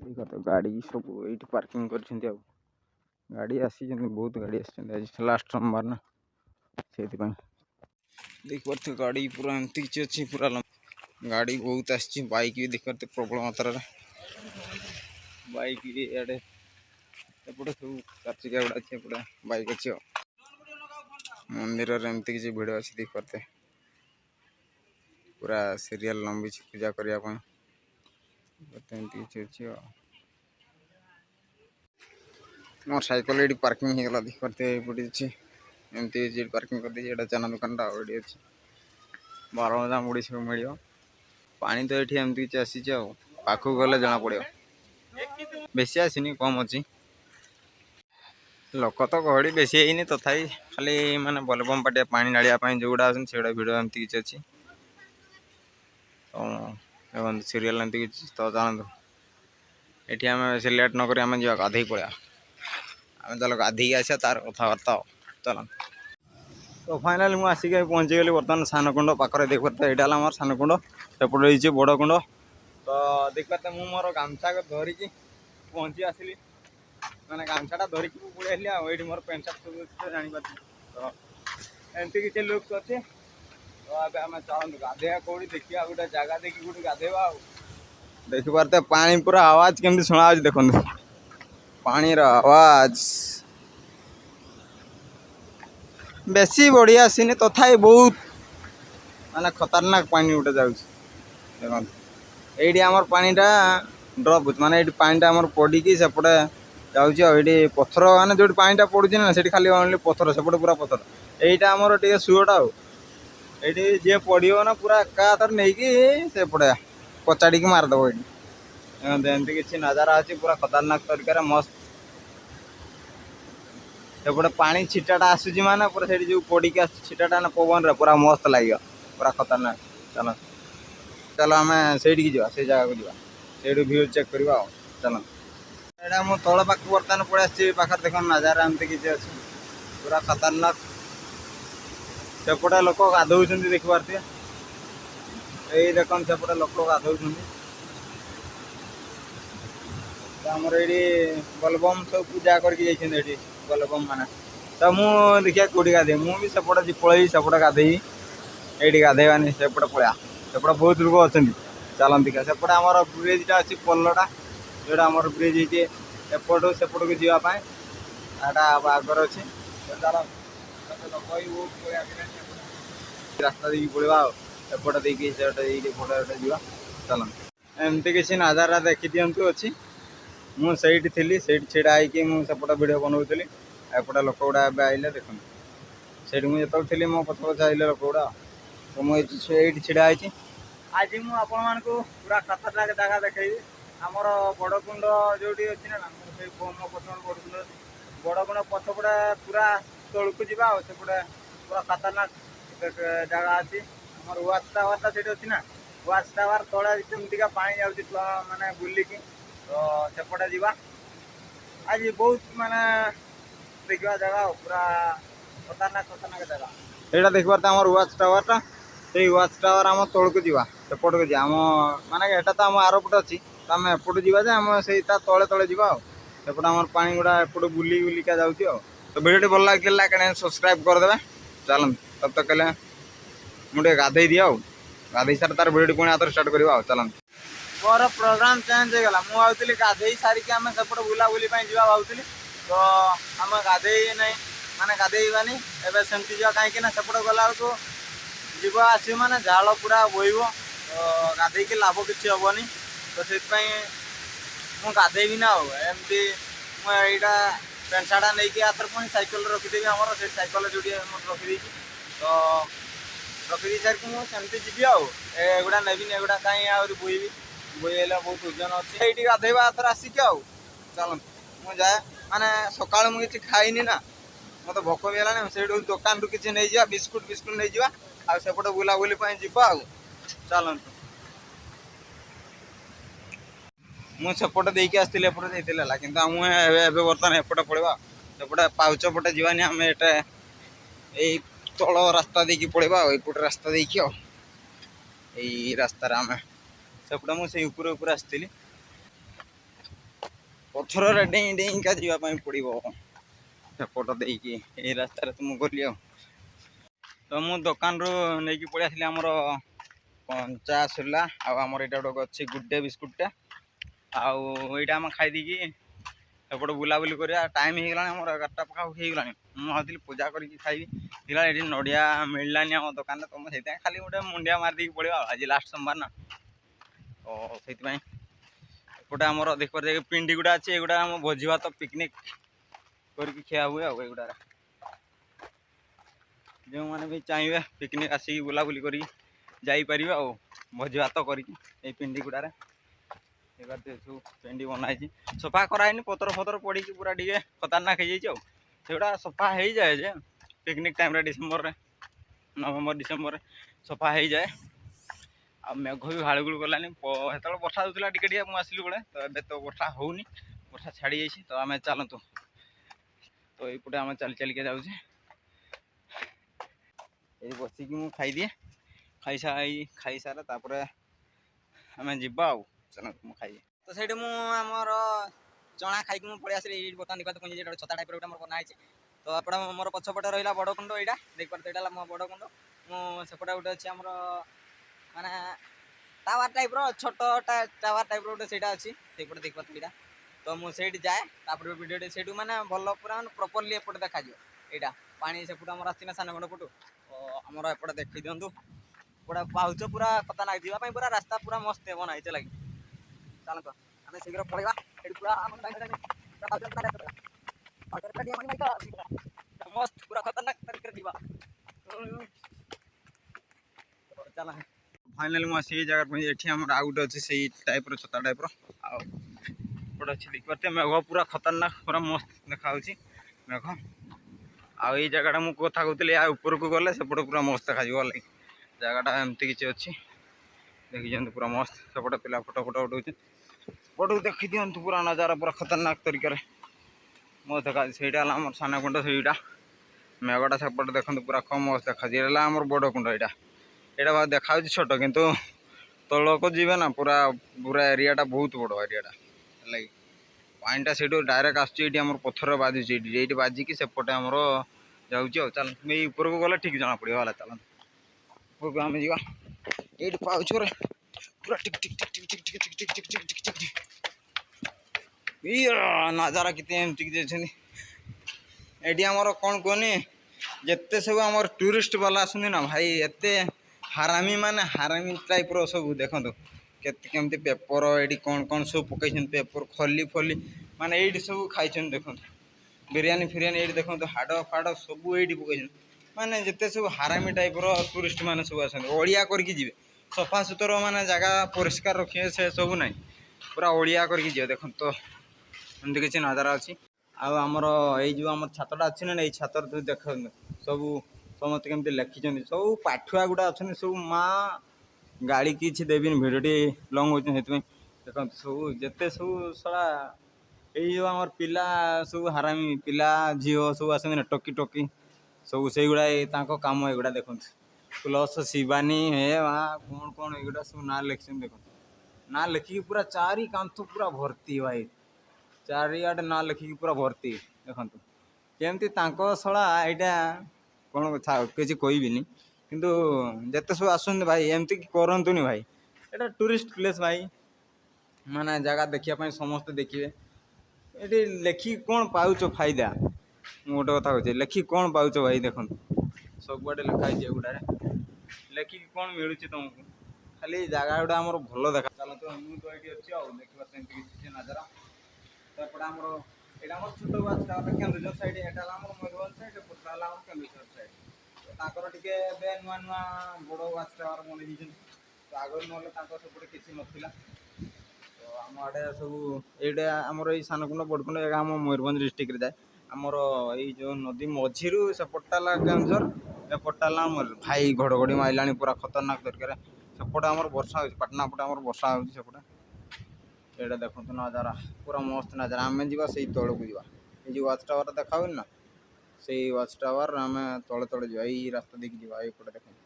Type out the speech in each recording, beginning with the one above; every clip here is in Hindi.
देखा तो गाड़ी सब ये पार्किंग कर गाड़ी आसी बहुत गाड़ी आज लास्ट सोमवार ना से देख पारे गाड़ी पूरा एमती किसी अच्छी पूरा गाड़ी बहुत आसी बाइक भी देख पारे प्रबल मात्रा बाइक इे एपटे सब चार चकिया गुड़ा अच्छे एपटे बाइक अच्छे मंदिर एमती किसी भिड़ अच्छी देख पारे पूरा सीरियल लंबी पूजा करने अच्छी मोर साइकिल ये पार्किंग हो गला देख पारे ये एमती पार्किंग कर दी चाना दुकान ये अच्छी 12 मजा मुड़ी सब मिल पानी तो ये एमती किसी आसी पाखक गले जना पड़ो बेसी आसनी कम अच्छी लोक तो गहड़ी बेसी है तथापि खाली माने बलबम पाटिया पानी नाड़ापी जो गुड़ा आसे भिड़ एमती किसी अच्छी तो सीरियल एमती किसी तो जानतु ये आम बेस लेट नक आम जा गाधे पड़ा आम चलो गाधे आसा तार कथबार्ता चल तो फाइनाली मुझे आसिक पहुँची गली बर्तमान सानकुंड पाखे देख पारे यहाँ आम सानकुंड सेपटे बड़ कुंड तो देख पारे मुझे मोर गामछा धरिकी पहुँची आसली मैंने गामछाटा धरिकी पड़े ये मोर पेंट सार्ट सब जापर तो एमती किसी लुक्स अच्छे तो आम चलते गाधेवा कौटी देखा गोटे जगह देखिए गोटे गाधेवा देख पारे पानी पूरा आवाज केमती शुणा देखो पानी आवाज बेसी बढ़िया आसनी तथापि बहुत माने खतरनाक पानी गोटे जाऊँ ये आमर पानीटा ड्रप माने ये पानीटा आमर पड़ी सेपटे जाऊँगी पथर माने जो पानीटा पड़ूँ ना से खाली ओनली पथर सेपटे पूरा पथर यहीटा आमर टे सुटा ये जी पड़ो ना पूरा एकाथर नहीं कि सेपटे कचाड़ी मारदेव ये एमती किसी नजारा अच्छी पूरा खतरनाक तरीके मस्त सेपटे पानी छिटाटा आसूसी माने पूरा से जो पड़ी छिटाटा ना पवन रे पूरा मस्त लगे पूरा खतरनाक चलो चलो आम से से जगह को जा भ्यू चेक करवा चलो यहाँ मो तल पाक बर्तमान पड़े आखिर देख नजारा एमती किसी अच्छे पूरा खतरनाक सेपटे लोक गाधौ देख पारे यही देख सेपटे लोक गाधौ आमर ये बलबम सब पूजा करके बलबम माने तो मुझे देखिए कौटी गाधे मुझे सेपटे पलि सेपटे गाधे ये गाधेवानी सेपटे पड़ा सेपटे बहुत लोग अच्छा चलती क्या सेपटे आम ब्रिजटा अच्छी पल्लटा जोटा आम ब्रिज होती एपट सेपट को जावाई आगर अच्छे रास्ता देखिए पड़ा एपटे देखिए जा चल एमती किसी नजारा देखी दिंतु अच्छी मुझे थी छिड़ा होपटे भिड बनाऊली एपटे लोक गुड़ा आइले देख से मुझे थी मो पछ पछ आइले लोक गुड़ा तो मुझे छिड़ा आज मुझे आपण पूरा खतरनाक जगह देखी आमर बड़कुंड जो अच्छी ना मो पछ बड़कुंड पछपटे पूरा तौक जा सेपटे पूरा खतरनाक जगह अच्छी आम वाच टावर से अच्छी ना वाच टावर तले जमीका पानी जाऊँगी माने बुलिकी तो सेपटे जा आज बहुत माने देखा जगह पूरा खतरनाक खतरनाक जगह यहाँ देख पारे आम वाच टावरटा से वाच टावर आम तौक जा सेपट को जा माने यहाँ तो आम आरपटे अच्छी तो आम एपट जा आम से तले तले जा सेपटे आम पानी गुड़ा एपट बुली बुलिका जाऊँगी तो भिडियो भल लगे कहीं सब्सक्राइब करदे चल तब तक मुझे गाधे दिए गाधे सारे तार भिडियो पुणी आतर स्टार्ट करवा चलते मोर प्रोग्राम चेंज होगा मुझे गाधे सारिकी आम सेपटे बुलाबुली जा भावुली तो आम गाधे नहीं माने गाधेबानी एवं सेमती जा कहीं सेपटे गला जीव आस माने झाड़ पूरा बोईब तो गाधे लाभ किसी हेनी तो से गाधेबी ना एमती मुझा पेंट सार्टा नहीं आतर पुणी सैकल रखीदेवी आमर से सैकल जो रखीदी तो रखी सारिक मुझे जी आगुड़ा नेबी एगुड़ा कहीं आहरी बोईबी बोईले बहुत ओजन अच्छे ये गाधेबा आथर आसिक चल मुझे माने सका मुझे खाईनी ना मत भोक भी है से दुकान रू किसी नहीं जा बिस्कुट बिस्कुट नहीं जा आसपटे बुलाबुली जा चलतु मुझे देखी आसती एपटे जाइए कि मुझे बर्तमान एपटे पड़ा सेपटे पाउच पटे जावानी आम ये तल रास्ता देखिए पड़ा यपटे रास्ता देखिए यही रास्तार आम सेपटे मुझे ऊपर आसती ପଥରରେ ଡେଇଁ ଡେଇଁକା ଯିବା ପାଇଁ ପଡ଼ିବ ସେପଟ ଦେଇକି। ଏଇ ରାସ୍ତାରେ ତ ମୁଁ ଗଲି ଆଉ। ତ ମୁଁ ଦୋକାନରୁ ନେଇକି ପଳେଇ ଆସିଲି ଆମର କଞ୍ଚା ସୋଲା ଆଉ ଆମର ଏଇଟା ଗୋଟେ ଅଛି ଗୁଡ୍ ଡେ ବିସ୍କୁଟଟା। ଆଉ ଏଇଟା ଆମେ ଖାଇଦେଇକି ଏପଟେ ବୁଲାବୁଲି କରିବା। ଟାଇମ୍ ହେଇଗଲାଣି ଆମର 11ଟା ପାଖାପାଖି ହେଇଗଲାଣି। ମୁଁ ଭାବୁଥିଲି ପୂଜା କରିକି ଖାଇବି, ଦେଖିଲା ଏଠି ନଡ଼ିଆ ମିଳିଲାନି ଆମ ଦୋକାନରେ। ତ ମୁଁ ସେଇଥିପାଇଁ ଖାଲି ଗୋଟେ ମୁଣ୍ଡିଆ ମାରିଦେଇକି ପଳେଇବା ଆଉ, ଆଜି ଲାଷ୍ଟ ସୋମବାର ନା। ତ ସେଇଥିପାଇଁ ଏପଟେ ଆମର ଦେଖିପାରୁଥିବେ ପିଣ୍ଡି ଗୁଡ଼ା ଅଛି, ଏଗୁଡ଼ା ଆମ ଭୋଜି ଭାତ ପିକନିକ୍ କରିକି ଖିଆ ହୁଏ ଆଉ। ଏଗୁଡ଼ାରେ ଯେଉଁମାନେ ବି ଚାହିଁବେ ପିକନିକ୍ ଆସିକି ବୁଲାବୁଲି କରିକି ଯାଇପାରିବେ ଆଉ, ଭୋଜି ଭାତ କରିକି। ଏଇ ପିଣ୍ଡି ଗୁଡ଼ାରେ ସବୁ ପିଣ୍ଡି ବନା ହେଇଛି, ସଫା କରାହେଇନି, ପତ୍ର ଫତ୍ର ପଡ଼ିକି ପୁରା ଟିକେ ଖତରନାକ ହେଇଯାଇଛି ଆଉ। ସେଗୁଡ଼ା ସଫା ହେଇଯାଏ ଯେ ପିକନିକ୍ ଟାଇମ୍ରେ ଡିସେମ୍ବରରେ, ନଭେମ୍ବର ଡିସେମ୍ବରରେ ସଫା ହେଇଯାଏ। ଆଉ ମେଘ ବି ଭାଳୁଗୁଳୁ ଗଲାନି, ସେତେବେଳେ ବର୍ଷା ହେଉଥିଲା ଟିକେ ଟିକେ ମୁଁ ଆସିଲି ବେଳେ। ତ ଏବେ ତ ବର୍ଷା ହେଉନି, ବର୍ଷା ଛାଡ଼ି ଯାଇଛି। ତ ଆମେ ଚାଲନ୍ତୁ, ତ ଏଇପଟେ ଆମେ ଚାଲି ଚାଲିକା ଯାଉଛେ। ଏଇ ବସିକି ମୁଁ ଖାଇଦିଏ, ଖାଇସାରେ ତାପରେ ଆମେ ଯିବା ଆଉ। ଚାଲନ୍ତୁ ମୁଁ ଖାଇଦିଏ। ତ ସେଇଠି ମୁଁ ଆମର ଚଣା ଖାଇକି ମୁଁ ପଳେଇ ଆସିଲି। ଏଇଠି ବର୍ତ୍ତମାନ ଦେଖିପାରୁଥିବେ ଗୋଟେ ଛତା ଟାଇପ୍ର ଗୋଟେ ଆମର ବନା ହେଇଛି। ତ ଆପଣ ମୋର ପଛପଟେ ରହିଲା ବଡ଼ କୁଣ୍ଡ, ଏଇଟା ଦେଖିପାରୁଥିବେ, ଏଇଟା ହେଲା ମୋ ବଡ଼ କୁଣ୍ଡ। ମୁଁ ସେପଟେ ଗୋଟେ ଅଛି ଆମର ମାନେ ଟାୱାର ଟାଇପ୍ର, ଛୋଟ ଟାୱାର ଟାଇପ୍ର ଗୋଟେ ସେଇଟା ଅଛି, ସେଇପଟେ ଦେଖିପାରୁଥିବେ ଏଇଟା। ତ ମୁଁ ସେଇଠି ଯାଏ, ତାପରେ ଭିଡ଼ିଓଟି ସେଇଠୁ ମାନେ ଭଲ ପୁରା ମାନେ ପ୍ରପରଲି ଏପଟେ ଦେଖାଯିବ। ଏଇଟା ପାଣି ସେପଟୁ ଆମର ଆସିଛି ନା ସାନଗଣ୍ଡ ପଟୁ। ତ ଆମର ଏପଟେ ଦେଖି ଦିଅନ୍ତୁ, ପୁରା ପାଉଛ ପୁରା ଖତରନାକ, ଯିବା ପାଇଁ ପୁରା ରାସ୍ତା ପୁରା ମସ୍ତ ବନା ହେଇଛି ଲାଗି। ଚାଲନ୍ତୁ ଆମେ ଶୀଘ୍ର ପଳେଇବା, ଏଠି ପୁରା ମସ୍ତ ପୁରା ଖତରନାକ ତରିକାରେ ଯିବା। ଚାଲ ଫାଇନାଲି ମୁଁ ଆସିକି ଜାଗା ପହଞ୍ଚି। ଏଠି ଆମର ଆଉ ଗୋଟେ ଅଛି ସେଇ ଟାଇପ୍ର ଛତା ଟାଇପ୍ର, ଆଉ ଏପଟେ ଅଛି ଦେଖିପାରୁଥିବେ ମେଘ ପୁରା ଖତରନାକ, ପୁରା ମସ୍ତ ଦେଖାହେଉଛି ମେଘ। ଆଉ ଏଇ ଜାଗାଟା ମୁଁ କଥା କହୁଥିଲି, ୟା ଉପରକୁ ଗଲେ ସେପଟେ ପୁରା ମସ୍ତ ଦେଖାଯିବ ଲାଗି। ଜାଗାଟା ଏମିତି କିଛି ଅଛି, ଦେଖିଦିଅନ୍ତୁ ପୁରା ମସ୍ତ। ସେପଟେ ପିଲା ଫଟୋ ଉଠଉଛନ୍ତି, ପଟକୁ ଦେଖି ଦିଅନ୍ତୁ ପୁରା ନଜାରା ପୁରା ଖତରନାକ ତରିକାରେ ମସ୍ତ ଦେଖାଯାଉଛି। ସେଇଟା ହେଲା ଆମର ସାନ କୁଣ୍ଡ, ସେଇଟା ମେଘଟା ସେପଟେ ଦେଖନ୍ତୁ ପୁରା କମ୍ ମସ୍ତ ଦେଖାଯାଉଛି। ଏଇଟା ହେଲା ଆମର ବଡ଼ କୁଣ୍ଡ। ଏଇଟା ଦେଖାଯାଉଛି ଛୋଟ, କିନ୍ତୁ ତଳକୁ ଯିବେ ନା ପୁରା ପୁରା ଏରିଆଟା ବହୁତ ବଡ଼ ଏରିଆଟା ହେଲାକି। ପାଣିଟା ସେଇଠୁ ଡାଇରେକ୍ଟ ଆସୁଛି, ଏଇଠି ଆମର ପଥର ବାଜୁଛି, ଏଇଠି ବାଜିକି ସେପଟେ ଆମର ଯାଉଛି ଆଉ। ଚାଲ ଏଇ ଉପରକୁ ଗଲେ ଠିକ୍ ଜଣାପଡ଼ିବ ହେଲା। ଚାଲନ୍ତୁ ଉପରକୁ ଆମେ ଯିବା। ଏଇଠି ପାଉଛୁ ପୁରା ଟିକ୍ ଟିକ୍ ଟିକ୍ ଟିକ୍ ଟିକ୍ ଟିକ୍ ଟିକ୍ ଟିକ୍ ଟିକ୍ ଟିକ୍ ଟିକ୍ ନଜାରା କେତେ ଏମିତି କିଛି ଅଛନ୍ତି। ଏଠି ଆମର କ'ଣ କୁହନି, ଯେତେ ସବୁ ଆମର ଟୁରିଷ୍ଟ ବାଲା ଆସନ୍ତି ନା ଭାଇ, ଏତେ ହାରାମି ମାନେ ହାରାମି ଟାଇପ୍ର ସବୁ ଦେଖନ୍ତୁ। କେମିତି ପେପର ଏଇଠି କ'ଣ ସବୁ ପକେଇଛନ୍ତି, ପେପର ଖଲି ମାନେ ଏଇଠି ସବୁ ଖାଇଛନ୍ତି ଦେଖନ୍ତୁ। ବିରିୟାନୀ ଫିରିୟାନୀ ଏଇଠି ଦେଖନ୍ତୁ, ହାଡ଼ ଫାଡ଼ ସବୁ ଏଇଠି ପକେଇଛନ୍ତି। ମାନେ ଯେତେ ସବୁ ହାରାମି ଟାଇପ୍ର ଟୁରିଷ୍ଟ ମାନେ ସବୁ ଆସନ୍ତି, ଅଳିଆ କରିକି ଯିବେ। ସଫା ସୁତୁରା ମାନେ ଜାଗା ପରିଷ୍କାର ରଖିବେ ସେ ସବୁ ନାହିଁ, ପୁରା ଅଳିଆ କରିକି ଯିବେ ଦେଖନ୍ତୁ। ତ ଏମିତି କିଛି ନଜାରା ଅଛି। ଆଉ ଆମର ଏଇ ଯେଉଁ ଆମର ଛାତଟା ଅଛି ନା, ଏଇ ଛାତରେ ତୁ ଦେଖନ୍ତୁ ସବୁ ସମସ୍ତେ କେମିତି ଲେଖିଛନ୍ତି। ସବୁ ପାଠୁଆ ଗୁଡ଼ା ଅଛନ୍ତି ସବୁ। ଗାଳି କିଛି ଦେବିନି, ଭିଡ଼ିଓଟି ଲଙ୍ଗ୍ ହେଉଛି ସେଥିପାଇଁ। ଦେଖନ୍ତୁ ସବୁ ଯେତେ ସବୁ ଶଳା ଏଇ ଯେଉଁ ଆମର ପିଲା ସବୁ ହାରାମି ପିଲା ଝିଅ ସବୁ ଆସନ୍ତି ନା, ଟକି ସବୁ ସେଇଗୁଡ଼ା ତାଙ୍କ କାମ ଏଗୁଡ଼ା ଦେଖନ୍ତୁ। ପ୍ଲସ୍ ଶିବାନୀ ହେ ମା କ'ଣ ଏଗୁଡ଼ା ସବୁ ନାଁ ଲେଖିଛନ୍ତି ଦେଖନ୍ତୁ। ନାଁ ଲେଖିକି ପୁରା ଚାରି କାନ୍ଥ ପୁରା ଭର୍ତ୍ତି ଭାଇ, ଚାରିଆଡ଼େ ନାଁ ଲେଖିକି ପୁରା ଭର୍ତ୍ତି ଦେଖନ୍ତୁ। କେମିତି ତାଙ୍କ ଶଳା ଏଇଟା କ'ଣ କିଛି କହିବିନି, କିନ୍ତୁ ଯେତେ ସବୁ ଆସୁଛନ୍ତି ଭାଇ ଏମିତି କରନ୍ତୁନି ଭାଇ। ଏଇଟା ଟୁରିଷ୍ଟ ପ୍ଲେସ୍ ଭାଇ, ମାନେ ଜାଗା ଦେଖିବା ପାଇଁ ସମସ୍ତେ ଦେଖିବେ। ଏଠି ଲେଖିକି କ'ଣ ପାଉଛ ଫାଇଦା? ମୁଁ ଗୋଟେ କଥା କହୁଛି, ଲେଖିକି କ'ଣ ପାଉଛ ଭାଇ? ଦେଖନ୍ତୁ ସବୁଆଡ଼େ ଲେଖା ହେଇଛି ଏଗୁଡ଼ାରେ, ଲେଖିକି କ'ଣ ମିଳୁଛି ତୁମକୁ? ଖାଲି ଜାଗା ଗୁଡ଼ା ଆମର ଭଲ ଦେଖା। ଚାଲନ୍ତୁ ମୁଁ ତ ଏଇଠି ଅଛି ଆଉ, ଦେଖିବା ସେମିତି କିଛି ନଜାରା। ତାପରେ ଆମର ଏଇଟା ଆମର ଛୋଟ ୱାଚ୍ ଟାୱାର, କେନ୍ଦୁଝର ସାଇଡ଼୍। ଏଇଟା ହେଲା ଆମର ମୟୂରଭଞ୍ଜ ସାଇଡ଼୍, ଏପଟଟା ହେଲା ଆମର କେନ୍ଦୁଝର ସାଇଡ଼୍। ତାଙ୍କର ଟିକେ ଏବେ ନୂଆ ବଡ଼ ୱାଚ୍ ଟାୱାର ବନେଇ ଦେଇଛନ୍ତି। ତ ଆଗରୁ ନହେଲେ ତାଙ୍କର ସେପଟେ କିଛି ନଥିଲା। ତ ଆମ ଆଡ଼େ ସବୁ ଏଇଟା ଆମର ଏଇ ସାନକୁଣ୍ଡ ବଡ଼କୁଣ୍ଡ, ଏଇଟା ଆମ ମୟୂରଭଞ୍ଜ ଡିଷ୍ଟ୍ରିକ୍ଟରେ ଯାଏ। ଆମର ଏଇ ଯେଉଁ ନଦୀ ମଝିରୁ ସେପଟଟା ହେଲା କେନ୍ଦୁଝର, ଏପଟଟା ହେଲା ଆମର। ଭାଇ ଘଡ଼ଘଡ଼ି ମାରିଲାଣି ପୁରା ଖତରନାକ ତରିକାରେ। ସେପଟେ ଆମର ବର୍ଷା ହେଉଛି, ପାଟନା ପଟେ ଆମର ବର୍ଷା ହେଉଛି ସେପଟେ। ଏଇଟା ଦେଖନ୍ତୁ ନଜାରା ପୁରା ମସ୍ତ ନଜାରା। ଆମେ ଯିବା ସେଇ ତଳକୁ ଯିବା, ଏଇ ଯେଉଁ ୱାଚ୍ ଟାୱାରଟା ଦେଖା ହୁଏନି ନା, ସେଇ ୱାଚ୍ ଟାୱାର ଆମେ ତଳେ ଯିବା। ଏଇ ରାସ୍ତା ଦେଇକି ଯିବା, ଏଇପଟେ ଦେଖନ୍ତୁ।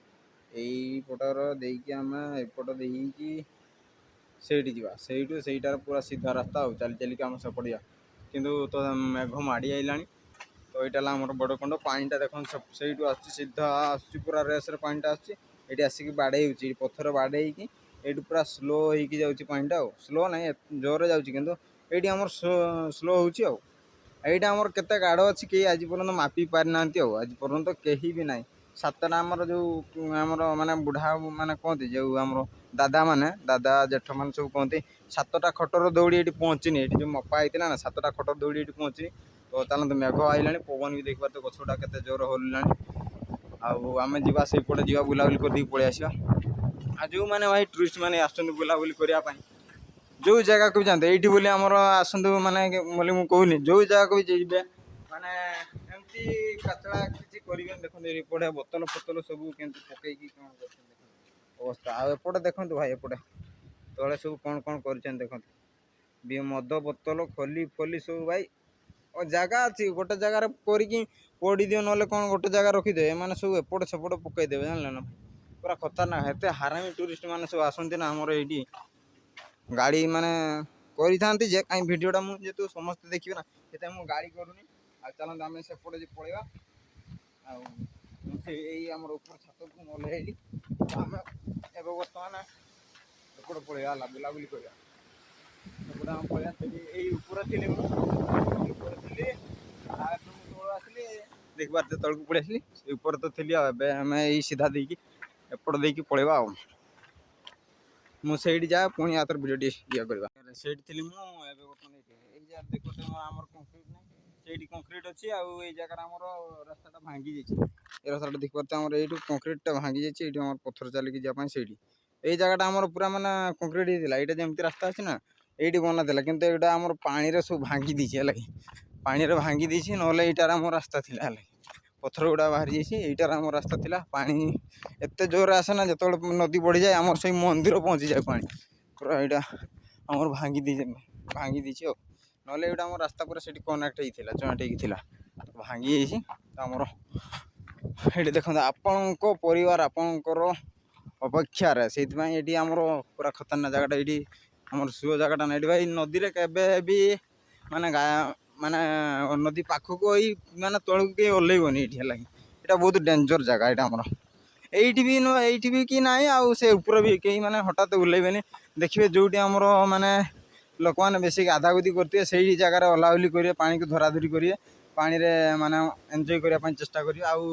ଏଇପଟର ଦେଇକି ଆମେ ଏପଟ ଦେଇକି ସେଇଠି ଯିବା, ସେଇଟାର ପୁରା ସିଧା ରାସ୍ତା ଆଉ ଚାଲି ଚାଲିକି ଆମେ ସେପଟେ ଯିବା। କିନ୍ତୁ ତ ମେଘ ମାଡ଼ି ଆଇଲାଣି। ତ ଏଇଟା ହେଲା ଆମର ବଡ଼କୁଣ୍ଡ। ପାଣିଟା ଦେଖନ୍ତୁ ସେଇଠୁ ଆସୁଛି, ସିଧା ଆସୁଛି, ପୁରା ରେସ୍ରେ ପାଣିଟା ଆସୁଛି। ଏଇଠି ଆସିକି ବାଡ଼େଇ ହେଉଛି, ପଥର ବାଡ଼େଇକି ଏଇଠି ପୁରା ସ୍ଲୋ ହେଇକି ଯାଉଛି ପାଣିଟା ଆଉ। ସ୍ଲୋ ନାହିଁ, ଜୋରରେ ଯାଉଛି, କିନ୍ତୁ ଏଇଠି ଆମର ସ୍ଲୋ ହେଉଛି ଆଉ। ଏଇଟା ଆମର କେତେ ଗାଢ଼ ଅଛି କେହି ଆଜି ପର୍ଯ୍ୟନ୍ତ ମାପି ପାରିନାହାନ୍ତି ଆଉ। ଆଜି ପର୍ଯ୍ୟନ୍ତ କେହି ବି ନାହିଁ। ସାତଟା ଆମର ଯେଉଁ ଆମର ମାନେ ବୁଢ଼ା ମାନେ କୁହନ୍ତି, ଯେଉଁ ଆମର ଦାଦା ଜେଠମାନେ ସବୁ କୁହନ୍ତି, 7ଟା ଖଟର ଦୌଡ଼ି ଏଇଠି ପହଞ୍ଚିନି। ଏଇଠି ଯେଉଁ ମପା ହେଇଥିଲା ନା, 7ଟା ଖଟର ଦୌଡ଼ି ଏଇଠି ପହଞ୍ଚିନି। ତ ଚାଲନ୍ତୁ, ମେଘ ଆଇଲାଣି, ପବନ ବି ଦେଖିପାରୁଥିବେ ଗଛଟା କେତେ ଜୋର ହଲିଲାଣି। ଆଉ ଆମେ ଯିବା ସେଇପଟେ ଯିବା, ବୁଲାବୁଲି କରିଦେଇକି ପଳେଇ ଆସିବା। ଆଉ ଯେଉଁମାନେ ଭାଇ ଟୁରିଷ୍ଟ ମାନେ ଆସୁଛନ୍ତି ବୁଲାବୁଲି କରିବା ପାଇଁ, ଯେଉଁ ଜାଗାକୁ ବି ଯାଆନ୍ତୁ, ଏଇଠି ବୋଲି ଆମର ଆସନ୍ତୁ ମାନେ ବୋଲି ମୁଁ କହୁନି, ଯେଉଁ ଜାଗାକୁ ବି ଯିବେ ମାନେ ଏମିତି କାଚଡ଼ା କିଛି କରିବେନି। ଦେଖନ୍ତୁ ଏପଟେ ବୋତଲ ଫୋତଲ ସବୁ କେମିତି ପକେଇକି କ'ଣ କରୁଛନ୍ତି ଅବସ୍ଥା। ଆଉ ଏପଟେ ଦେଖନ୍ତୁ ଭାଇ, ଏପଟେ ତଳେ ସବୁ କ'ଣ କରିଛନ୍ତି ଦେଖନ୍ତୁ, ମଦ ବୋତଲ ଖୋଲି ଫୋଲି ସବୁ ଭାଇ। ଜାଗା ଅଛି, ଗୋଟେ ଜାଗାରେ କରିକି ପୋଡ଼ିଦିଅ, ନହେଲେ କ'ଣ ଗୋଟେ ଜାଗା ରଖିଦେବେ। ଏମାନେ ସବୁ ଏପଟେ ସେପଟେ ପକେଇଦେବେ, ଜାଣିଲେ ନା। ପୁରା ଖତରନାକ। ଏତେ ହାରାମି ଟୁରିଷ୍ଟ ମାନେ ସବୁ ଆସନ୍ତି ନା ଆମର ଏଇଠି। ଗାଡ଼ି ମାନେ କରିଥାନ୍ତି ଯେ, କାହିଁ ଭିଡ଼ିଓଟା ମୁଁ ଯେହେତୁ ସମସ୍ତେ ଦେଖିବେ ନା, ସେଥିପାଇଁ ମୁଁ ଗାଡ଼ି କରୁନି। ଆଉ ଚାଲନ୍ତୁ ଆମେ ସେପଟେ ଯେ ପଳେଇବା। ଆଉ ମୁଁ ସେ ଏଇ ଆମର ଉପର ଛାତକୁ ଓହ୍ଲେଇଲି। ଆମେ ଏବେ ବର୍ତ୍ତମାନ ଏପଟେ ପଳେଇବା, ହେଲା ବୁଲାବୁଲି କରିବା। ଏପଟେ ଆମେ ପଳେଇବା, ସେଠି ଏଇ ଉପରେ ଥିଲି ମୁଁ, ଉପରେ ଥିଲି। ମୁଁ ତଳୁ ଆସିଲି, ଦେଖିପାରୁଥିବେ ତଳକୁ ପଳେଇ ଆସିଲି। ସେ ଉପରେ ତ ଥିଲି। ଆଉ ଏବେ ଆମେ ଏଇ ସିଧା ଦେଇକି ଏପଟେ ଦେଇକି ପଳେଇବା ଆଉ। ମୁଁ ସେଇଠି ଯାଏ, ପୁଣି ଆଉଥରେ ଭିଡ଼ିଓ ଟିକେ କରିବା। ସେଇଠି ଥିଲି ମୁଁ, ଏବେ ବର୍ତ୍ତମାନ ଏଇ ଜାଗାରେ ଦେଖୁଥିବେ ଆମର କଂକ୍ରିଟ୍ ନାହିଁ, ସେଇଠି କଂକ୍ରିଟ୍ ଅଛି। ଆଉ ଏଇ ଜାଗାରେ ଆମର ରାସ୍ତାଟା ଭାଙ୍ଗି ଯାଇଛି। ଏ ରାସ୍ତାଟା ଦେଖିପାରୁଥିବେ ଆମର, ଏଇଠୁ କଂକ୍ରିଟ୍ଟା ଭାଙ୍ଗି ଯାଇଛି। ଏଇଠି ଆମର ପଥର ଚାଲିକି ଯିବା ପାଇଁ ସେଇଠି। ଏଇ ଜାଗାଟା ଆମର ପୁରା ମାନେ କଂକ୍ରିଟ୍ ହେଇଥିଲା। ଏଇଟା ଯେମିତି ରାସ୍ତା ଅଛି ନା, ଏଇଠି ବନାଥିଲା, କିନ୍ତୁ ଏଇଟା ଆମର ପାଣିରେ ସବୁ ଭାଙ୍ଗି ଦେଇଛି, ହେଲା କି। ପାଣିରେ ଭାଙ୍ଗି ଦେଇଛି, ନହେଲେ ଏଇଟାର ଆମର ରାସ୍ତା ଥିଲା, ହେଲା କି। ପଥର ଗୁଡ଼ା ବାହାରି ଯାଇଛି, ଏଇଟାର ଆମର ରାସ୍ତା ଥିଲା। ପାଣି ଏତେ ଜୋରରେ ଆସେ ନା, ଯେତେବେଳେ ନଦୀ ବଢ଼ିଯାଏ ଆମର ସେଇ ମନ୍ଦିର ପହଞ୍ଚିଯାଏ ପାଣି ପୁରା। ଏଇଟା ଆମର ଭାଙ୍ଗି ଦେଇଛି ଆଉ। ନହେଲେ ଏଇଟା ଆମର ରାସ୍ତା ପୁରା ସେଠି କନେକ୍ଟ ହେଇଥିଲା, ଜଏଣ୍ଟ ହେଇକି ଥିଲା। ଭାଙ୍ଗି ଯାଇଛି। ତ ଆମର ଏଇଠି ଦେଖନ୍ତୁ, ଆପଣଙ୍କ ପରିବାର ଆପଣଙ୍କର ଅପେକ୍ଷାରେ, ସେଇଥିପାଇଁ ଏଠି ଆମର ପୁରା ଖତରନାକ ଜାଗାଟା। ଏଇଠି ଆମର ସୁଅ ଜାଗାଟା ନାହିଁ। ଏଠି ଭାଇ ନଦୀରେ କେବେ ବି ମାନେ ମାନେ ନଦୀ ପାଖକୁ ଏଇ ମାନେ ତଳକୁ କେହି ଓହ୍ଲେଇବନି ଏଇଠି, ହେଲା କି। ଏଇଟା ବହୁତ ଡେଞ୍ଜର ଜାଗା ଏଇଟା ଆମର। ଏଇଠି ବି କି ନାହିଁ, ଆଉ ସେ ଉପରେ ବି କେହି ମାନେ ହଠାତ୍ ଓହ୍ଲେଇବେନି। ଦେଖିବେ ଯେଉଁଠି ଆମର ମାନେ ଲୋକମାନେ ବେଶୀ ଗାଧାଗୁଧି କରୁଥିବେ, ସେଇ ଜାଗାରେ ଓହ୍ଲାଓହ୍ଲି କରିବେ, ପାଣିକୁ ଧରାଧରି କରିବେ, ପାଣିରେ ମାନେ ଏନ୍ଜୟ କରିବା ପାଇଁ ଚେଷ୍ଟା କରିବେ। ଆଉ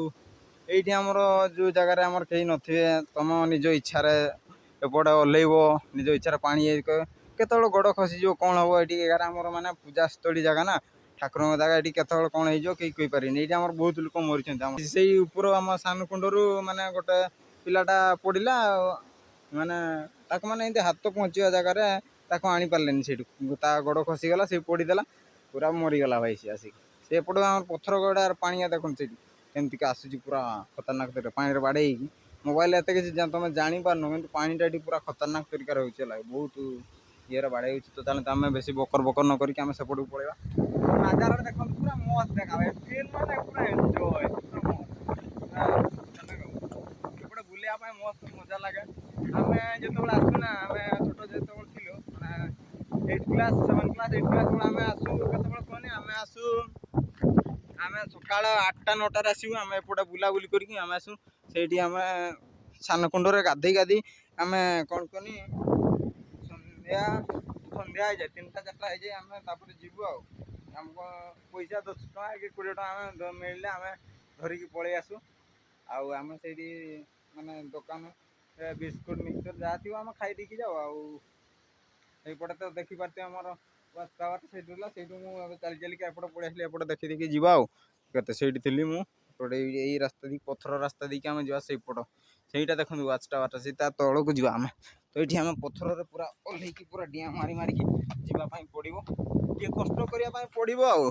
ଏଇଠି ଆମର ଯେଉଁ ଜାଗାରେ ଆମର କେହି ନଥିବେ, ତୁମ ନିଜ ଇଚ୍ଛାରେ ଏପଟେ ଓହ୍ଲେଇବ, ନିଜ ଇଚ୍ଛାରେ ପାଣି କେତେବେଳେ ଗୋଡ଼ ଖସିଯିବ, କ'ଣ ହେବ। ଏଠି ଏଗାର ଆମର ମାନେ ପୂଜାସ୍ଥଳୀ ଜାଗା ନା, ଠାକୁରଙ୍କ ଜାଗା। ଏଠି କେତେବେଳେ କ'ଣ ହେଇଯିବ କେହି କହିପାରିବେନି। ଏଇଠି ଆମର ବହୁତ ଲୋକ ମରିଛନ୍ତି। ଆମର ସେଇ ଉପର ଆମ ସାନକୁଣ୍ଡରୁ ମାନେ ଗୋଟେ ପିଲାଟା ପଡ଼ିଲା, ଆଉ ମାନେ ତାକୁ ମାନେ ଏମିତି ହାତ ପହଞ୍ଚିବା ଜାଗାରେ ତାକୁ ଆଣିପାରିଲେନି। ସେଇଠୁ ତା ଗୋଡ଼ ଖସିଗଲା, ସେ ପଡ଼ିଦେଲା, ପୁରା ମରିଗଲା ଭାଇ। ସେ ଆସିକି ସେ ଏପଟେ ଆମର ପଥର ଗଡ଼ାର ପାଣିଆ ଦେଖନ୍ତୁ, ସେଇଠି କେମିତିକା ଆସୁଛି, ପୁରା ଖତରନାକ ତରିକା ପାଣିରେ ବାଡ଼େଇକି। ମୋବାଇଲରେ ଏତେ କିଛି ତୁମେ ଜାଣିପାରୁନ, କିନ୍ତୁ ପାଣିଟା ଏଠି ପୁରା ଖତରନାକ ତରିକାରେ ହେଉଛି, ହେଲା। ବହୁତ ଇଏରେ ବାଡ଼େଇ ହେଉଛି। ତ ତାହେଲେ ଆମେ ବେଶୀ ବକର ନ କରିକି ଆମେ ସେପଟକୁ ପଳେଇବା। ନଜାରାଟା ଦେଖନ୍ତୁ, ପୁରା ମସ୍ତ ଦେଖା ହୁଏ। ଫିଲ୍ ମାନେ ପୁରା ଏନ୍ଜୟ, ଏପଟେ ବୁଲିବା ପାଇଁ ମସ୍ତ ମଜା ଲାଗେ। ଆମେ ଯେତେବେଳେ ଆସୁନା, ଆମେ ଛୋଟ ଯେତେବେଳେ ଥିଲୁ, ମାନେ 8th class 7th class 8th class ବେଳେ ଆମେ ଆସୁ କେତେବେଳେ କୁହନି, ଆମେ ସକାଳ 8ଟା 9ଟାରେ ଆସିବୁ। ଆମେ ଏପଟେ ବୁଲାବୁଲି କରିକି ଆମେ ଆସୁ। ସେଇଠି ଆମେ ସାନକୁଣ୍ଡରେ ଗାଧେଇ ଆମେ କ'ଣ କୁହନି, ସନ୍ଧ୍ୟା ହେଇଯାଏ, 3ଟା 4ଟା ହେଇଯାଏ। ଆମେ ତାପରେ ଯିବୁ ଆଉ। ଆମକୁ ପଇସା 10 ଟଙ୍କା କି 20 ଟଙ୍କା ଆମେ ମିଳିଲେ ଆମେ ଧରିକି ପଳେଇ ଆସୁ। ଆଉ ଆମେ ସେଇଠି ମାନେ ଦୋକାନ ବିସ୍କୁଟ୍ ମିକ୍ସଚର୍ ଯାହା ଥିବ ଆମେ ଖାଇ ଦେଇକି ଯାଉ। ଆଉ ଏଇପଟେ ତ ଦେଖିପାରୁଥିବେ ଆମର ୱାଚ୍ ଟାୱାର, ସେଇଠୁ ହେଲା। ସେଇଠୁ ମୁଁ ଏବେ ଚାଲିକି ଏପଟେ ପଳେଇ ଆସିଲି। ଏପଟେ ଦେଖି ଯିବା ଆଉ। କେତେ ସେଇଠି ଥିଲି ମୁଁ। ଏପଟେ ଏଇ ରାସ୍ତା ଦେଇକି, ପଥର ରାସ୍ତା ଦେଇକି ଆମେ ଯିବା ସେଇପଟ। ସେଇଟା ଦେଖନ୍ତୁ ୱାଚ୍ ଟାୱାରଟା, ସେ ତା ତଳକୁ ଯିବା ଆମେ। ତ ଏଇଠି ଆମେ ପଥରରେ ପୁରା ଓହ୍ଲେଇକି ପୁରା ଡିଆଁ ମାରିକି ଯିବା ପାଇଁ ପଡ଼ିବ। ଟିକେ କଷ୍ଟ କରିବା ପାଇଁ ପଡ଼ିବ ଆଉ।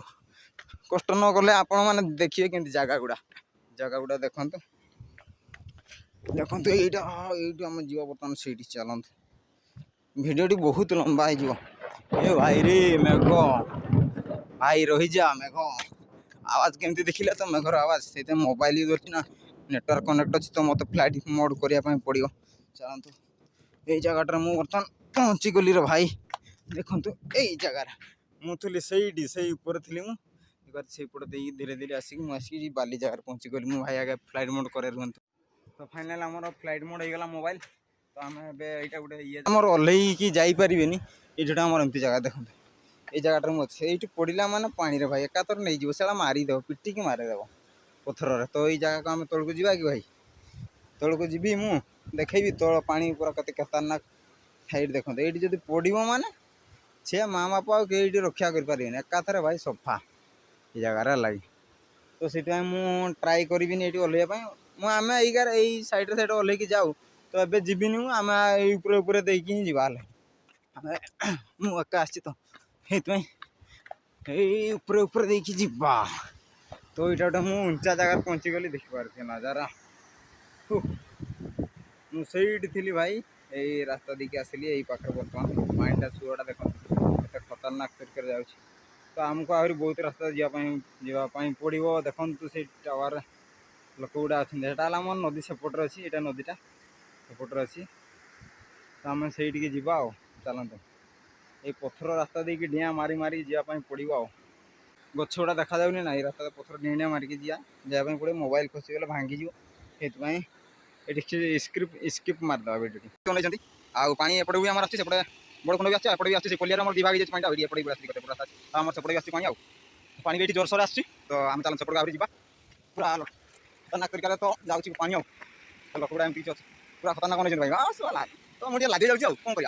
କଷ୍ଟ ନ କଲେ ଆପଣମାନେ ଦେଖିବେ କେମିତି ଜାଗା ଗୁଡ଼ା ଦେଖନ୍ତୁ। ଏଇଟା ଆମେ ଯିବା ବର୍ତ୍ତମାନ ସେଇଠି। ଚାଲନ୍ତୁ, ଭିଡ଼ିଓଟି ବହୁତ ଲମ୍ବା ହେଇଯିବ। ଏ ଭାଇରେ ମେଘ, ଭାଇ ରହିଯା ମେଘ। ଆୱାଜ କେମିତି ଦେଖିଲେ ତ, ମେଘର ଆୱାଜ। ସେଇଥିପାଇଁ ମୋବାଇଲ ଧରିଛି ନା, ନେଟୱାର୍କ କନେକ୍ଟ ଅଛି, ତ ମୋତେ ଫ୍ଲାଇଟ୍ ମୋଡ଼ କରିବା ପାଇଁ ପଡ଼ିବ। ଚାଲନ୍ତୁ, ଏଇ ଜାଗାଟାରେ ମୁଁ ବର୍ତ୍ତମାନ पहुँची गली रे भाई देखो यही जगार मुझे से ऊपर थी मुझे धीरे धीरे आसिक बाली जगार पहुँची गली मु भाई आगे फ्लाइट मोड करे रुहतु तो फाइनाल आमर फ्लाइट मोड होगा मोबाइल तो आम एटा गोटे ये आमर ओल्लैकी जापारे ये आमर एमती जगह देखो ये जगह मुझे ये पड़ा माने पानी रे भाई एकातर नहीं जीव से मारिदेव पिटिकी मारिदेव पथर तो ये जगह को आम तौक जा कि भाई तौक जी मु देखेबी तल पानी पूरा कत खतरनाक साइड देखते ये जब पड़ो माने सी माँ बाप आगे रक्षा कर एकाथर भाई सफा ये जगार लगे तो से ट्राए करी ये ओल्लैया आम यही सैड सैड ओल्लैकी जाऊ तो ये जीवन आम ऊपर देखी ही जावा मुझे आसी तो ये ऊपर देखी जीवा तो यहाँ गोटे मुझे उंचा जगार पहुँची गली देखिपारे नजारा मुझे थी भाई यही रास्ता देखिए आसली यही पाखे बर्तमान माइंडा सुअटा देख खतरनाक तरीके जाऊँ तो आमको आहरी बहुत रास्ता जावाई पड़ो देखु से टावर लोक गुड़ा अच्छा आम नदी सेपटे अच्छी यहाँ नदीटा सेपटे अच्छी तो आम से जा चलते ये पथर रास्ता देखिए डिया मारी मारी जावाई पड़ो आ गछ गुड़ा देखा जाऊनी ना रास्ता पथर डिया डिया मारिकी जावाई पड़ो मोबाइल खसीगले भांगी ये स्क्रिप मारदे भिडियो आउ पानी एपटे भी आम आसपटे बड़ खंड भी आसपटे भी आसे कोलिया दिभाग जाए पानी एपटे पूरा आम सेपटे भी आस पानी पानी भी जोरसोर आस तो आम चल सेपटे आहरी जा पूरा खतरनाक तरीके तो जाऊँगी पानी लोक गुड़ा एमती पूरा खतरनाक नहीं भाई तो मुझे लगे जाऊँ कौन कर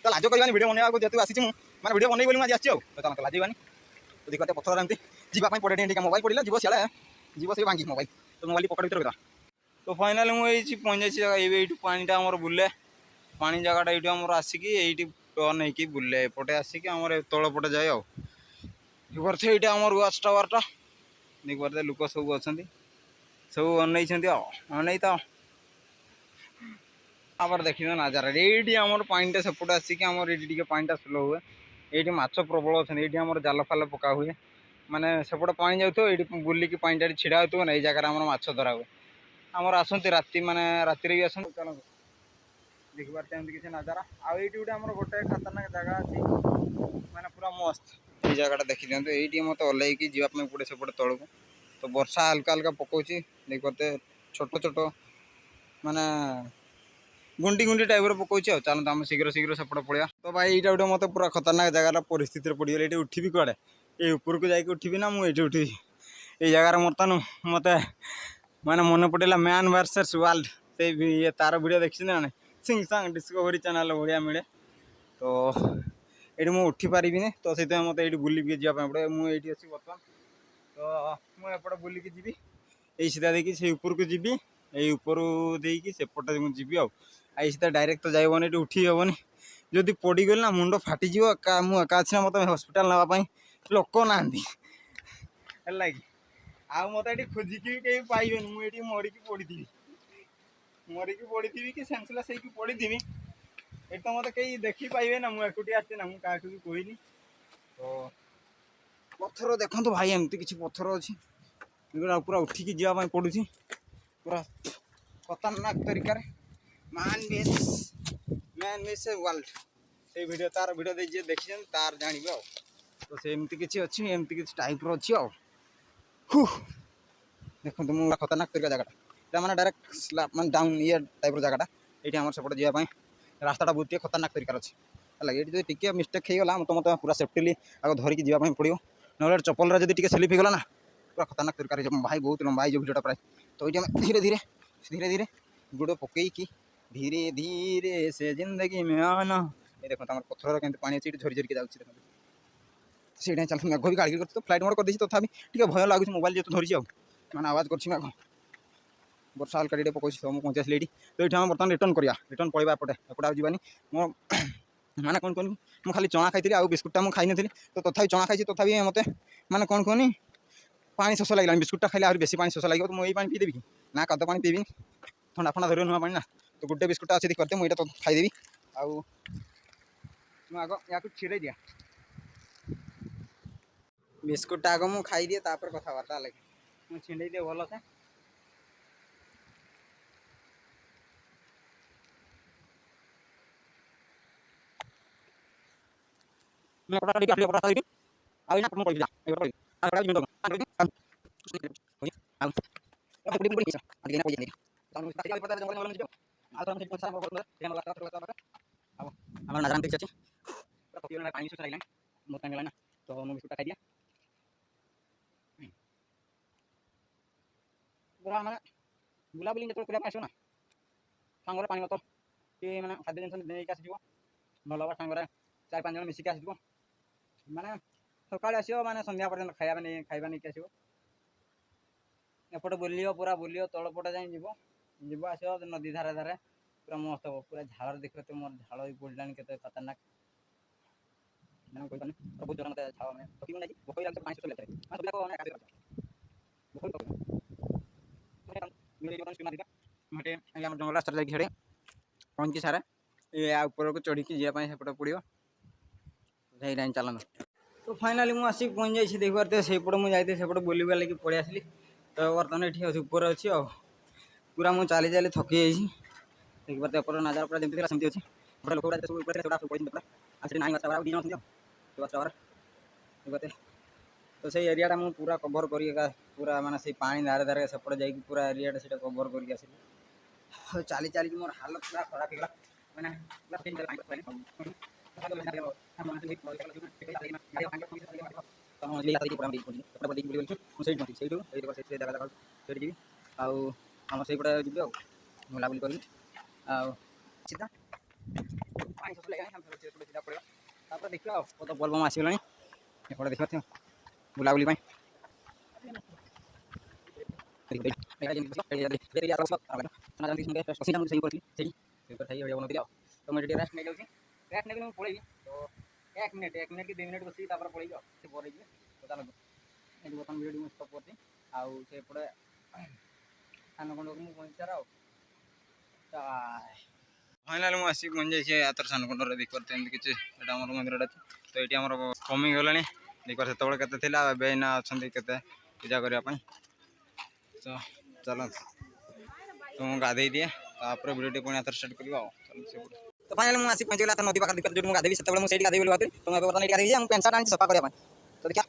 तो लाज करवानी भिडियो बनवा जेहतु आसी मैं भिडियो बनई बोली आज तो चल लाजानी तो देखते पथर एमती जावाई पड़े टे मोबाइल पड़ा जीव सियाड़े जीव से भांगी मोबाइल तो मोबाइल पकड़ भर तो फाइनाल मुझे पहुँच जाए ये पानीटा आमर बुले पानी जगटा ये आमर आसिक ये टर्न होगी बुले एपटे आसिक आम तलपटे जाए आते ये आमर वाच टावरटा देखते लोक सब अच्छा सब अनई तो आपर देखिए नजारा ये आमर पानीटा सेपटे आसिक आमर ये पानीटा स्लो हुए ये माछ प्रबल अच्छा ये आमर जाल फाल पका हुए माने सेपटे पानी जाऊ ये बुलिकी पानीटा छिड़ा हो ना ये जगह आम माछ धरा हुए आमर आसती राति माने राति भी आस देखी पारे किसी नजारा आई गोटे आम गोटे खतरनाक जगह अच्छी माने पूरा मस्त ये जगह देखी दिखाँ ये मत ओल्लैकी जावाई पड़े सेपटे तौक तो वर्षा हल्का हल्का पकाउची देखते छोट छोट माने गुंडी गुंडी टाइप पकाउची चलते आम शीघ्र शीघ्र सेपटे पड़ा तो भाई यहाँ गोटे मत पूरा खतरनाक जगह परिस्थिति पड़गल ये उठी कड़े ये ऊपर को जाकि उठी ना मुझे उठी ये जगार बर्तमान मत माने मन पड़ेगा मैन वर्सेस वर्ल्ड से ये तार वीडियो देखी ना सिंग सांग डिस्कवरी चैनल बढ़िया मिले तो ये मुझे उठी पारि तो से मत ये बुलिकी जावाई पड़े मुझे अच्छी बर्तमान तो मुझे बुलिकी जी यही सीधा देखी से ऊपर को जी यही ऊपर देकी सेपटे मुझे जी आई सीधा डायरेक्ट तो जाइबनी ये उठी हेनी जदि पड़गली ना मुंड फाटिज मुझे अच्छी मत हस्पिटाल नापी लोक ना कि आ मत ये खोजिकी कहीं पाइबे मुझे मरिकी पड़ी कि सेंसलेस होगी पड़ी ये तो मत कहीं देखी पाइबे ना मुझे एकुटी आसना मुझे क्या कहनी तो पत्थर देखो तो भाई एमती किसी पत्थर अच्छी पूरा उठिकी जावाई पड़ू पूरा खतरनाक तरीका मैन बेस वर्ल्ड से वीडियो तार वीडियो देखी तार जानिबे तो से एमती किसी अच्छी एमती किसी टाइप अच्छी देखो मुझे खतरनाक तरीका जगह मैंने डायरेक्ट स्लैब मैं डाउन ये टाइप जगह ये आम सेपटे जावाई रास्ता बहुत खतरनाक तरीका अच्छे है ये टी मिस्टेक होगा तो मतलब पूरा सेफ्टी आगे धरिकी जावाई पड़ो ना चप्पल जब टी स्लिप होगा ना पूरा खतरनाक तरीका भाई बहुत लंबा है वीडियो प्राय तो ये धीरे धीरे धीरे धीरे गुड़ पकईकी धीरे धीरे से जिंदगी में आना ये देखो पत्थर के पानी अच्छी झरी झरिकी जाऊँगी देखो से चल मेघ भी गाड़ी कर फ्लाइट मोड कर तथापि भय लगुच मोबाइल जेहतु धरी मैंने आवाज कर मेघ वर्षा हल्का टे पकाई तो मुझे पहुँची आसली तो ये बर्तमान रिटर्न करा रिटर्न पड़ा एपटे एपटे आवानी मो मैंने कौन कहनी मुझे खाली चना खाई आउ बिस्कुटा मुझे खाई नी तो तथापि चना खाई तथापि मत मैंने कौन कहनी पानी शोष लगे बिस्कुटा खाइले आहरी बेसी पानी शोष लगे तो मुझे पानी पीदेवी कि ना कद पानी पीबी ठंडा फंडा धर नुआ पानी ना तो गोटे बिस्कुटा अच्छी करते मुझे तो खाईदेवी आउ आग या छिड़े दिया बिस्कुटा आग मुझे खाई दिए कथबार्ता लगे मुझे छिड़े दिए भल से मैं पता नहीं क्या पता नहीं अब ना पड़ जा ये पड़ आ बड़ा जिंदो अब बड़ी बड़ी सर अभी ना कोई नहीं हम इसका क्या पता है जंगल में जो आज हम कुछ सारा बोल रहे हैं लगा अब हमारा नजर पे चचे पूरा पकियो ना पानी से चला मोट टाइम ना तो हम बिस्कुट खाई दिया पूरा हमारा बुलाबुली जो पूरा पासो ना सांगरे पानी बोतल ये माने खाद्य जिनिस नेइक आसीजिवो भल हवा सांगरे 4-5 जन मिसिक आसीजिवो माने सकाळे आसीओ माने संध्या पर्यंत खाइबा नहीं आसीओ एपटे बुलियो पूरा बुलियो तलपटे जाई जीवो जीवो आसीओ नदी धारे धारे पूरा मस्त हो पूरा झाड़ देखो तो मोर झाड़ भी पड़लानी केते खतरनाक मैंने कोई बहुत जोर मत झाड़ में तो क्यों नहीं वो कोई लग पानी से लेते मैं सब को मैं बहुत मेरे जीवन स्कीम दिखा मटे हम जंगल रास्ता जाई छड़े पहुंची सारा ये ऊपर को चढ़ी की जे सेपटे पड़ो से लाइन चलन तो फाइनाली मुझे आसिक पहुँच जाइए देख पारे सेपटे मुझे जाते सेपटे बुलवा लगे पड़े आसली तो बर्तमान ये ऊपर अच्छी पूरा मुझे चली चली थकी जाइए देख पारे ऊपर नजारा पूरा जमी सेमती अच्छी पूरा लोक सब नाई बाचा दी जन बाचा देखते तो से एरिया मुझे पूरा कभर कर पूरा माने से पानी धारे धारे सेपटे जा पूरा एरिया से कभर करके आसली चली चली मोर हालत पूरा खराब होगा आम से जी बुलाबुली कर सीधा पड़ा देखा कत बलबम आसगला एपटे देखा बुलाबुली तो मैं रेस्ट नहीं जाऊँगी रेस्ट नहीं पड़ेगी तो 1 मिनट कि 2 मिनट बस पड़ेगी से बोल तो चलो ये बर्तमान वीडियो स्टॉप करती आउटे सानकुंड को पहुँचार फाइनाल मुझे आसिक पहुँच जाइए यातर सानकुंड देख पारे किसी मंदिर तो ये कमी गला देख पारे से केते अच्छा के पूजा करने तो चलो तो मुझे गाधे दिए तापर वीडियो पुणी आतर स्टार्ट करवा तो फाइनली मुझे आसिक पहुँचला नदी पाखे देखते जो गाधेबी से मुझे गाधे बोली भाई तो मैं बर्तमान गाधे मुझे पेंट सार्ट आनी सफा करने तो देखा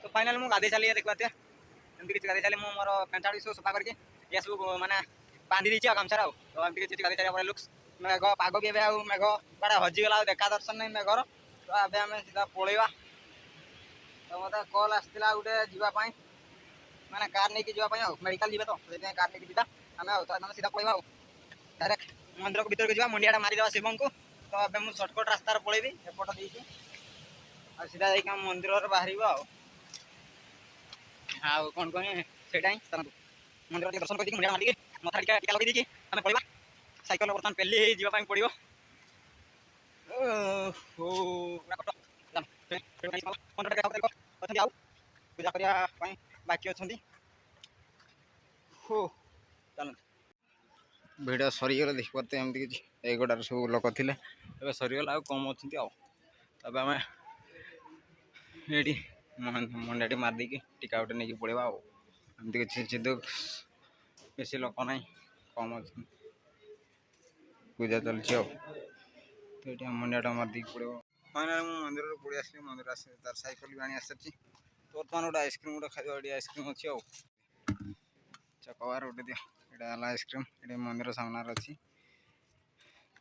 तो फाइनल मुझे गाधे चलिए देख पाते एमती किसी गाधे चली मोर पेंट सार्ट सब सफा करके ये सब मैंने बांधि देती गामछार तो एमती किसी गाधे चलिए लुक्स मेघ पाग भी मेघ कड़े हजिगला देखा दर्शन नहीं मेघर तो अब आम सीधा पलैया तो मत कल आसाला गोटे जावाई मैंने कार नहीं जावाई मेडिकल जी तो कार नहीं जीवा आम सीधा पलैया डायरेक्ट मंदिर को भर को मुंडिया मारिदेवा शिव को तो अब मुझे सर्टकट रास्तार पलैबी एपट देखिए सीधा जा मंदिर बाहर कौन कौन से मंदिर दर्शन कर मुंडिया मारिक मथा टीका लगे देखिए आम पलैया साइकेल बर्तमान पेली जावाई पड़ो पूजा करने बाकी अच्छा भिड सरीगला देख पारे एमती किसी एगोटार सब लोक थे सरीगला कम अच्छा तब आम ये मंडिया मारदेकी टीका गोटे नहीं पड़ेगा एमती किसी बेसी लोक ना कम अच्छा पूजा चलती तो ये मंडिया मारदेकी पड़ो फाइनाल मंदिर पड़े आसली मंदिर आस तार साइकेल भी आनी आसी तो बर्तमान गोटे आइसक्रीम गोटे खाई आइसक्रीम अच्छी चकबार गोटे दियो यहाँ आइसक्रीम ये मंदिर सामने अच्छी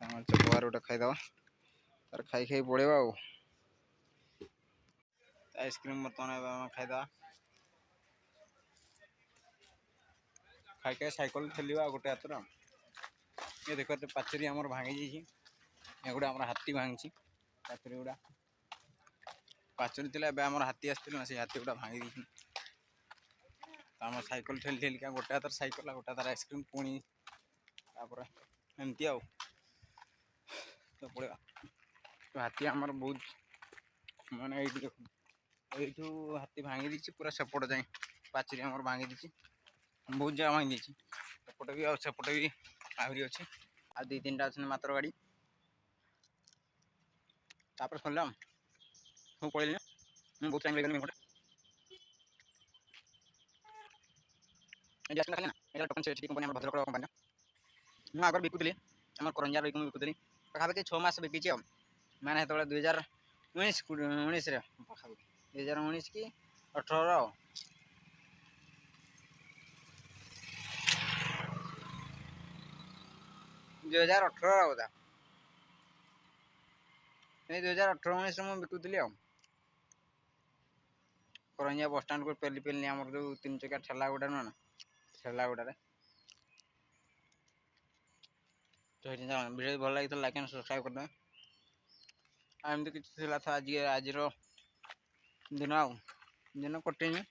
चकबार गोटे खाईदे तार खाई खाई पड़ेगा आइसक्रीम बर्तमान खाईदे खाई साइकेल ठेलिया गोटे हाथ ये देख पाचेरी आम भांगी जाइए गोटे आम हाथी भांगी पाचेरी गुड़ा पाचेरी थी आम हाथी आसना से हाथी गुड़ा भांगी दी आम साइकेल ठेली ठेलिका गोटे हाथ साइकेल गोटे हाथ आइसक्रीम पुणी एमती तो पड़ेगा तो हाथी आमर बहुत माने यू हाथी भांगी दी पूरा सेपट जाए पाचेरी आम भांगी दी बहुत जगह भांगी दी सेपटे भी सेपटे भी आहरी अच्छे आ 2-3 टा अच्छे मात्र गाड़ी तापर सरला सब पड़े बहुत टाइम लगे कंपनी भद्रक कंपनी ମୁଁ ଆଗରୁ ବିକୁଥିଲି ଆମର କରଞ୍ଜା ରହିକି ମୁଁ ବିକୁଥିଲି ପାଖାପାଖି 6 ମାସ ବିକିଛି ଆଉ ମାନେ ସେତେବେଳେ 2019ରେ ପାଖାପାଖି 2019 କି 18 ଆଉ 2018 ଆଉ ବୋଧେ ଏଇ 2018-19ରେ ମୁଁ ବିକୁଥିଲି ଆଉ କରଞ୍ଜା ବସଷ୍ଟାଣ୍ଡକୁ ପେଲି ପେଲି ଆମର ଯେଉଁ 3 ଚକିଆ ଠେଲା ଗୁଡ଼ା ନୁହେଁ ନା ଠେଲା ଗୁଡ଼ାରେ ତ ସେଇଠି ଭିଡ଼ିଓ ଭଲ ଲାଗିଥିଲା ଲାଇକ୍ ଆଣ୍ଡ ସବସ୍କ୍ରାଇବ୍ କରିଦେବେ ଆଉ ଏମିତି କିଛି ଥିଲା ତ ଆଜିର ଦିନ ଆଉ ଦିନ କଟିନି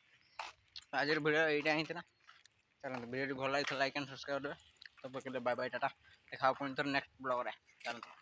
ଆଜିର ଭିଡ଼ିଓ ଏଇଟା ହିଁ ଥିଲା ଚାଲନ୍ତୁ ଭିଡ଼ିଓଟି ଭଲ ଲାଗିଥିଲା ଲାଇକ୍ ଆଣ୍ଡ ସବସ୍କ୍ରାଇବ୍ କରିଦେବେ ତ ବାଏ ବାଏ ଟାଟା ଦେଖା ପୁଣି ଥରେ ନେକ୍ସଟ ବ୍ଲଗ୍ରେ ଚାଲନ୍ତୁ।